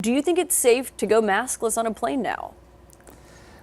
Do you think it's safe to go maskless on a plane now?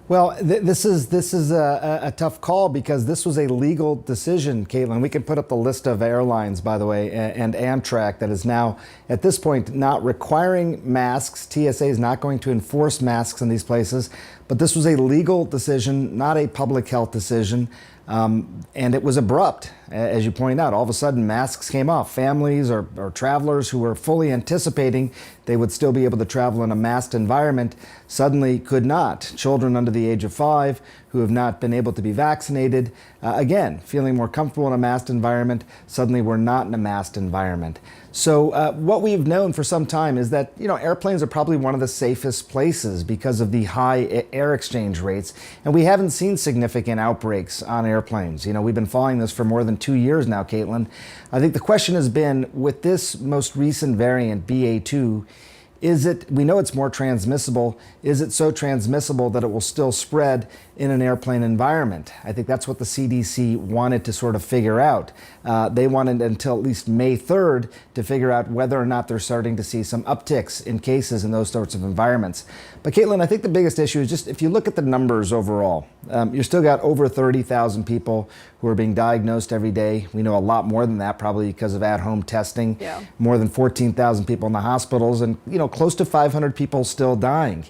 Well, this is a tough call because this was a legal decision, Caitlin. We can put up the list of airlines, by the way, and Amtrak that is now, at this point, not requiring masks. TSA is not going to enforce masks in these places, but this was a legal decision, not a public health decision. And it was abrupt, as you pointed out. All of a sudden, masks came off. Families or travelers who were fully anticipating they would still be able to travel in a masked environment suddenly could not. Children under the age of 5 who have not been able to be vaccinated, again, feeling more comfortable in a masked environment, suddenly were not in a masked environment. So what we've known for some time is that, airplanes are probably one of the safest places because of the high air exchange rates. And we haven't seen significant outbreaks on airplanes. We've been following this for more than 2 years now, Caitlin. I think the question has been, with this most recent variant, BA2, we know it's more transmissible. Is it so transmissible that it will still spread in an airplane environment? I think that's what the CDC wanted to sort of figure out. They wanted until at least May 3rd to figure out whether or not they're starting to see some upticks in cases in those sorts of environments. But Caitlin, I think the biggest issue is just if you look at the numbers overall, you still got over 30,000 people who are being diagnosed every day. We know a lot more than that, probably because of at-home testing. Yeah. More than 14,000 people in the hospitals, and close to 500 people still dying.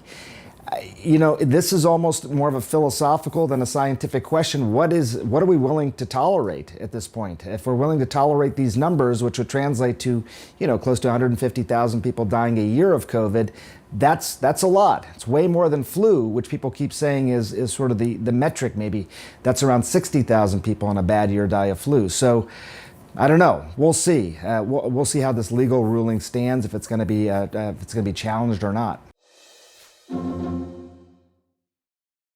This is almost more of a philosophical than a scientific question. What are we willing to tolerate at this point? If we're willing to tolerate these numbers, which would translate to, close to 150,000 people dying a year of COVID, that's a lot. It's way more than flu, which people keep saying is sort of the metric maybe. That's around 60,000 people in a bad year die of flu. So I don't know. We'll see. We'll see how this legal ruling stands, if it's going to be challenged or not.